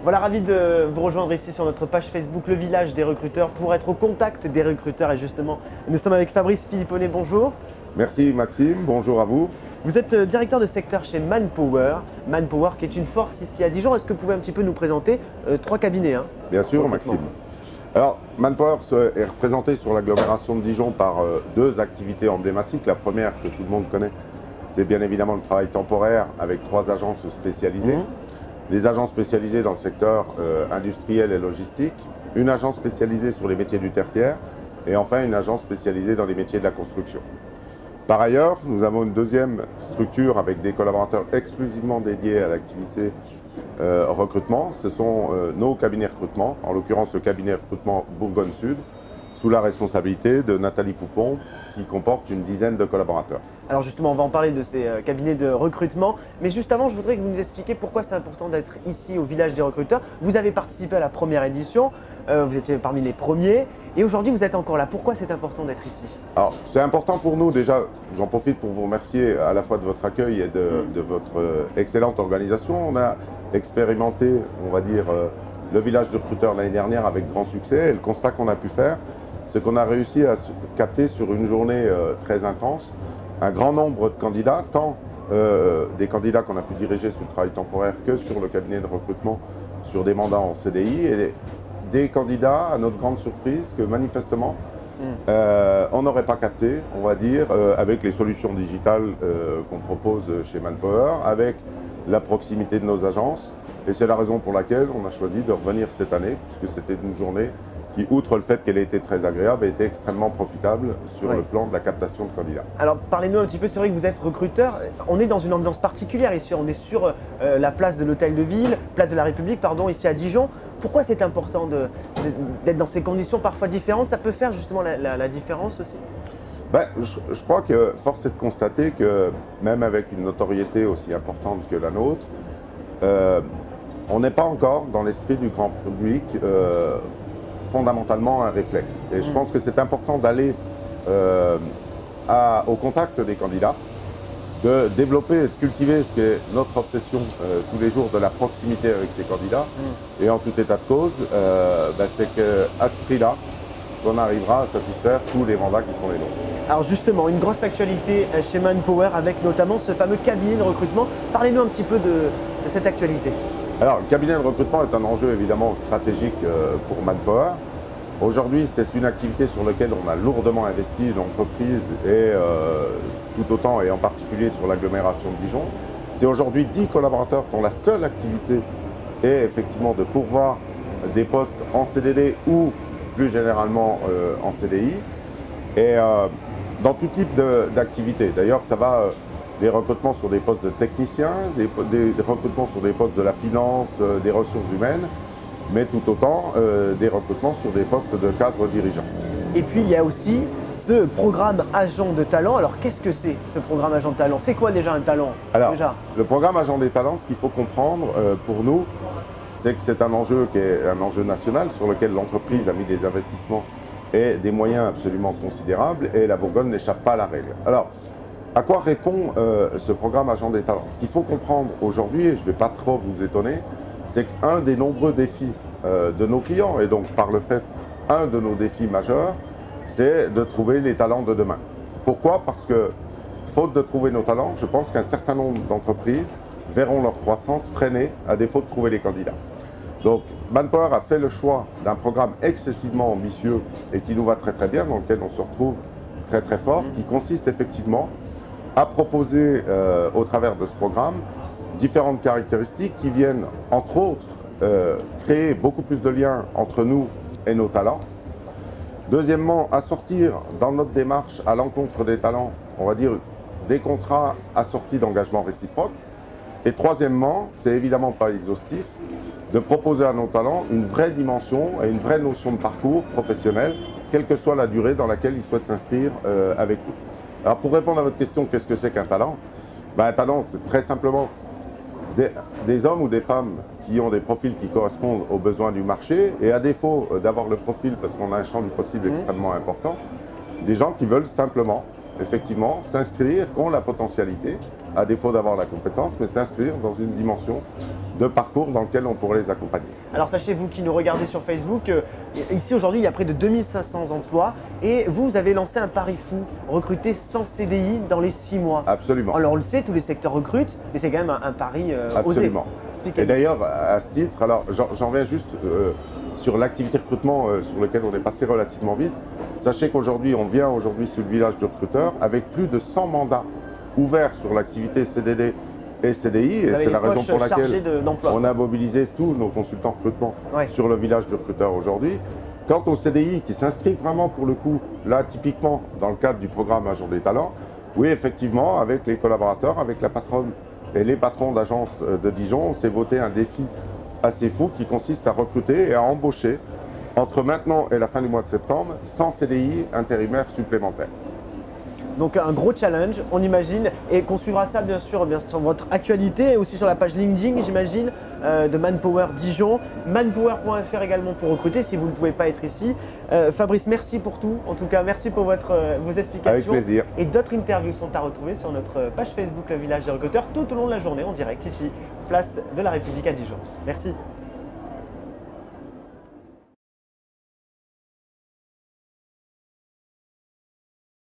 Voilà, ravi de vous rejoindre ici sur notre page Facebook Le Village des recruteurs pour être au contact des recruteurs. Et justement, nous sommes avec Fabrice Philipponnet, bonjour. Merci Maxime, bonjour à vous. Vous êtes directeur de secteur chez Manpower. Manpower qui est une force ici à Dijon. Est-ce que vous pouvez un petit peu nous présenter 3 cabinets Bien sûr Maxime. Alors Manpower est représenté sur l'agglomération de Dijon par 2 activités emblématiques. La première que tout le monde connaît, c'est bien évidemment le travail temporaire avec 3 agences spécialisées. Des agences spécialisées dans le secteur industriel et logistique, une agence spécialisée sur les métiers du tertiaire et enfin une agence spécialisée dans les métiers de la construction. Par ailleurs, nous avons une deuxième structure avec des collaborateurs exclusivement dédiés à l'activité recrutement. Ce sont nos cabinets recrutement, en l'occurrence le cabinet recrutement Bourgogne Sud, sous la responsabilité de Nathalie Poupon, qui comporte une dizaine de collaborateurs. Alors justement, on va en parler de ces cabinets de recrutement, mais juste avant, je voudrais que vous nous expliquiez pourquoi c'est important d'être ici au Village des recruteurs. Vous avez participé à la première édition, vous étiez parmi les premiers, et aujourd'hui vous êtes encore là. Pourquoi c'est important d'être ici? Alors c'est important pour nous, déjà, j'en profite pour vous remercier à la fois de votre accueil et de votre excellente organisation. On a expérimenté, on va dire, le Village des recruteurs l'année dernière avec grand succès, et le constat qu'on a pu faire, c'est qu'on a réussi à capter sur une journée très intense un grand nombre de candidats, tant des candidats qu'on a pu diriger sur le travail temporaire que sur le cabinet de recrutement sur des mandats en CDI, et des candidats, à notre grande surprise, que manifestement on n'aurait pas capté, on va dire, avec les solutions digitales qu'on propose chez Manpower, avec la proximité de nos agences. Et c'est la raison pour laquelle on a choisi de revenir cette année, puisque c'était une journée qui, outre le fait qu'elle ait été très agréable, a été extrêmement profitable sur le plan de la captation de candidats. Alors parlez-nous un petit peu, c'est vrai que vous êtes recruteur, on est dans une ambiance particulière ici, on est sur la place de l'Hôtel de Ville, place de la République, pardon, ici à Dijon. Pourquoi c'est important d'être dans ces conditions parfois différentes? Ça peut faire justement la différence aussi? Je crois que force est de constater que même avec une notoriété aussi importante que la nôtre, on n'est pas encore dans l'esprit du grand public fondamentalement un réflexe. Et je pense que c'est important d'aller au contact des candidats, de développer et de cultiver ce qui est notre obsession tous les jours de la proximité avec ces candidats. Et en tout état de cause, c'est qu'à ce prix-là, qu'on arrivera à satisfaire tous les mandats qui sont les nôtres. Alors justement, une grosse actualité chez Manpower avec notamment ce fameux cabinet de recrutement. Parlez-nous un petit peu de cette actualité. Alors, le cabinet de recrutement est un enjeu évidemment stratégique pour Manpower. Aujourd'hui, c'est une activité sur laquelle on a lourdement investi, l'entreprise et tout autant, et en particulier sur l'agglomération de Dijon. C'est aujourd'hui 10 collaborateurs dont la seule activité est effectivement de pourvoir des postes en CDD ou plus généralement en CDI. Et dans tout type d'activité. D'ailleurs, ça va des recrutements sur des postes de techniciens, des recrutements sur des postes de la finance, des ressources humaines, mais tout autant des recrutements sur des postes de cadres dirigeants. Et puis il y a aussi ce programme Agent de Talent. Alors qu'est-ce que c'est ce programme Agent de Talent? C'est quoi déjà un talent? Alors, le programme Agent des Talents, ce qu'il faut comprendre pour nous, c'est que c'est un enjeu qui est un enjeu national sur lequel l'entreprise a mis des investissements et des moyens absolument considérables, et la Bourgogne n'échappe pas à la règle. Alors, à quoi répond ce programme Agent des Talents? Ce qu'il faut comprendre aujourd'hui, et je ne vais pas trop vous étonner, c'est qu'un des nombreux défis de nos clients, et donc par le fait, un de nos défis majeurs, c'est de trouver les talents de demain. Pourquoi? Parce que, faute de trouver nos talents, je pense qu'un certain nombre d'entreprises verront leur croissance freinée à défaut de trouver les candidats. Donc, Manpower a fait le choix d'un programme excessivement ambitieux et qui nous va très très bien, dans lequel on se retrouve très très fort, qui consiste effectivement à proposer au travers de ce programme différentes caractéristiques qui viennent entre autres créer beaucoup plus de liens entre nous et nos talents. Deuxièmement, assortir dans notre démarche à l'encontre des talents, on va dire des contrats assortis d'engagements réciproques. Et troisièmement, c'est évidemment pas exhaustif, de proposer à nos talents une vraie dimension et une vraie notion de parcours professionnel, quelle que soit la durée dans laquelle ils souhaitent s'inscrire avec nous. Alors pour répondre à votre question, qu'est-ce que c'est qu'un talent? Un talent, c'est très simplement des hommes ou des femmes qui ont des profils qui correspondent aux besoins du marché, et à défaut d'avoir le profil, parce qu'on a un champ du possible extrêmement important, des gens qui veulent simplement, effectivement, s'inscrire, qui ont la potentialité à défaut d'avoir la compétence, mais s'inscrire dans une dimension de parcours dans lequel on pourrait les accompagner. Alors sachez, vous qui nous regardez sur Facebook, ici aujourd'hui il y a près de 2500 emplois et vous avez lancé un pari fou, recruter sans CDI dans les 6 mois. Absolument. Alors on le sait, tous les secteurs recrutent, mais c'est quand même un pari osé. Absolument. Et d'ailleurs, à ce titre, alors j'en viens juste sur l'activité recrutement sur lequel on est passé relativement vite. Sachez qu'aujourd'hui, on vient aujourd'hui sur le village du recruteur avec plus de 100 mandats ouverts sur l'activité CDD et CDI, et c'est la raison pour laquelle on a mobilisé tous nos consultants recrutement sur le village du recruteur aujourd'hui. Quant au CDI qui s'inscrit vraiment pour le coup, là typiquement dans le cadre du programme Agent des Talents, oui effectivement avec les collaborateurs, avec la patronne et les patrons d'agences de Dijon, on s'est voté un défi assez fou qui consiste à recruter et à embaucher entre maintenant et la fin du mois de septembre 100 CDI intérimaires supplémentaires. Donc un gros challenge, on imagine, et qu'on suivra ça bien sûr sur votre actualité et aussi sur la page LinkedIn, j'imagine, de Manpower Dijon, manpower.fr également pour recruter si vous ne pouvez pas être ici. Fabrice, merci pour tout, en tout cas merci pour vos explications. Avec plaisir. Et d'autres interviews sont à retrouver sur notre page Facebook Le Village des Recruteurs tout au long de la journée en direct ici, place de la République à Dijon. Merci.